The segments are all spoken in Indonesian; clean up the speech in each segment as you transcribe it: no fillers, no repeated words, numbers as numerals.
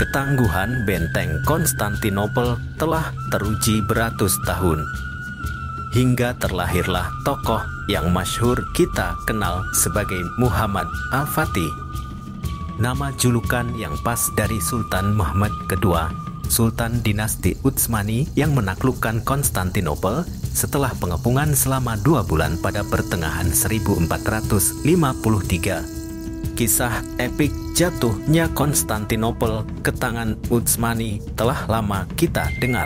Ketangguhan benteng Konstantinopel telah teruji beratus tahun. Hingga terlahirlah tokoh yang masyhur kita kenal sebagai Muhammad Al-Fatih. Nama julukan yang pas dari Sultan Muhammad II, Sultan dinasti Utsmani yang menaklukkan Konstantinopel setelah pengepungan selama 2 bulan pada pertengahan 1453. Kisah epik jatuhnya Konstantinopel ke tangan Utsmani telah lama kita dengar.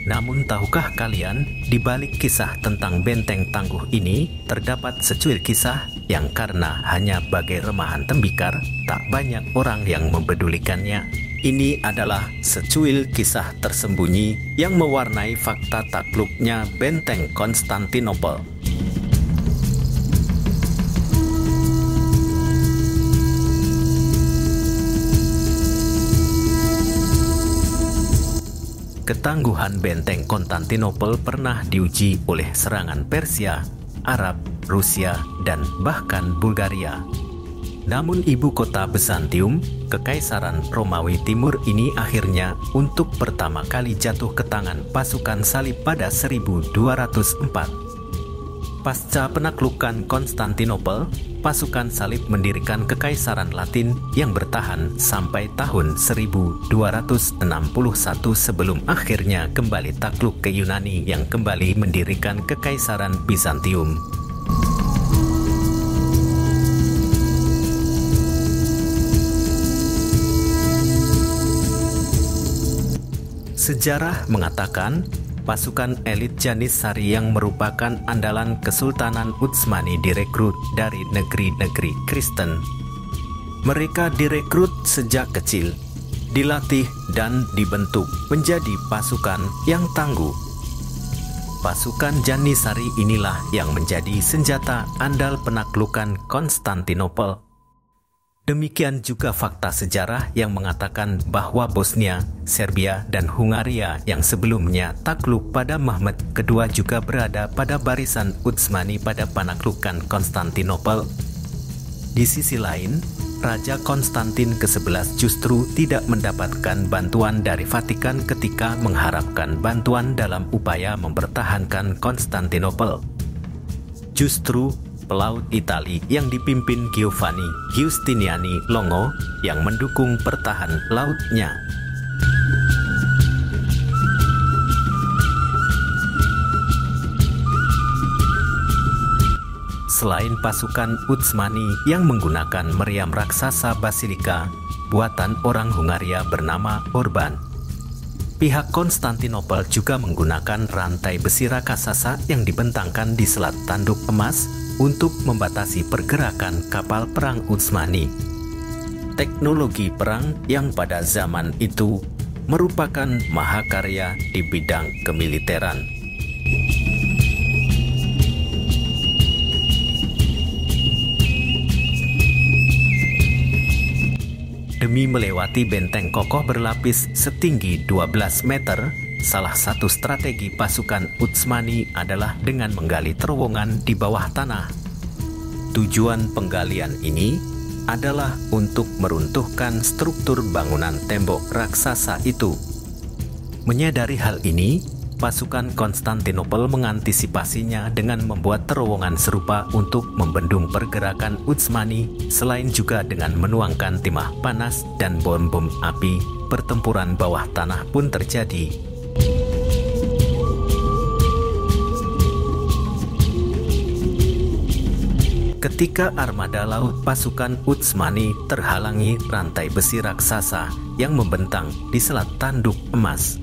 Namun tahukah kalian, di balik kisah tentang benteng tangguh ini terdapat secuil kisah yang karena hanya bagai remahan tembikar, tak banyak orang yang mempedulikannya. Ini adalah secuil kisah tersembunyi yang mewarnai fakta takluknya benteng Konstantinopel. Ketangguhan benteng Konstantinopel pernah diuji oleh serangan Persia, Arab, Rusia, dan bahkan Bulgaria. Namun ibu kota Bizantium, Kekaisaran Romawi Timur ini akhirnya untuk pertama kali jatuh ke tangan pasukan salib pada 1204. Pasca penaklukan Konstantinopel, pasukan salib mendirikan Kekaisaran Latin yang bertahan sampai tahun 1261 sebelum akhirnya kembali takluk ke Yunani yang kembali mendirikan Kekaisaran Bizantium. Sejarah mengatakan pasukan elit Janissary yang merupakan andalan Kesultanan Utsmani direkrut dari negeri-negeri Kristen. Mereka direkrut sejak kecil, dilatih dan dibentuk menjadi pasukan yang tangguh. Pasukan Janissary inilah yang menjadi senjata andal penaklukan Konstantinopel. Demikian juga fakta sejarah yang mengatakan bahwa Bosnia, Serbia, dan Hungaria yang sebelumnya takluk pada Muhammad II juga berada pada barisan Utsmani pada penaklukan Konstantinopel. Di sisi lain, Raja Konstantin ke-11 justru tidak mendapatkan bantuan dari Vatikan ketika mengharapkan bantuan dalam upaya mempertahankan Konstantinopel. Justru pelaut Itali yang dipimpin Giovanni Giustiniani Longo yang mendukung pertahanan lautnya. Selain pasukan Utsmani yang menggunakan meriam raksasa basilika buatan orang Hungaria bernama Orban, pihak Konstantinopel juga menggunakan rantai besi raksasa yang dibentangkan di selat tanduk emas untuk membatasi pergerakan kapal perang Utsmani. Teknologi perang yang pada zaman itu merupakan mahakarya di bidang kemiliteran. Demi melewati benteng kokoh berlapis setinggi 12 meter, salah satu strategi pasukan Utsmani adalah dengan menggali terowongan di bawah tanah. Tujuan penggalian ini adalah untuk meruntuhkan struktur bangunan tembok raksasa itu. Menyadari hal ini, pasukan Konstantinopel mengantisipasinya dengan membuat terowongan serupa untuk membendung pergerakan Utsmani, selain juga dengan menuangkan timah panas dan bom-bom api. Pertempuran bawah tanah pun terjadi. Ketika armada laut pasukan Utsmani terhalangi rantai besi raksasa yang membentang di selat tanduk emas,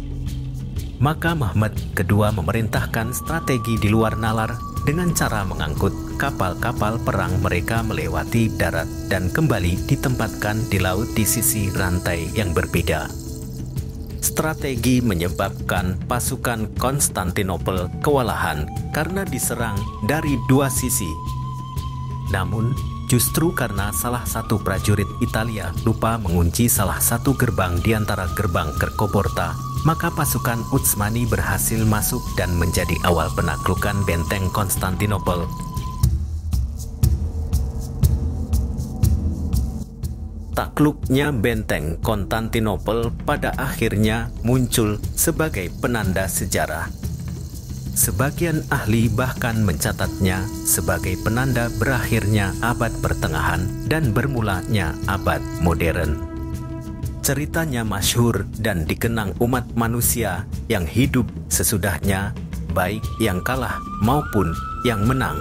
maka Muhammad II memerintahkan strategi di luar nalar dengan cara mengangkut kapal-kapal perang mereka melewati darat dan kembali ditempatkan di laut di sisi rantai yang berbeda. Strategi menyebabkan pasukan Konstantinopel kewalahan karena diserang dari dua sisi. Namun, justru karena salah satu prajurit Italia lupa mengunci salah satu gerbang di antara gerbang Kerkoporta, maka pasukan Utsmani berhasil masuk dan menjadi awal penaklukan benteng Konstantinopel. takluknya benteng Konstantinopel pada akhirnya muncul sebagai penanda sejarah. Sebagian ahli bahkan mencatatnya sebagai penanda berakhirnya abad pertengahan dan bermulanya abad modern. Ceritanya masyhur dan dikenang umat manusia yang hidup sesudahnya, baik yang kalah maupun yang menang.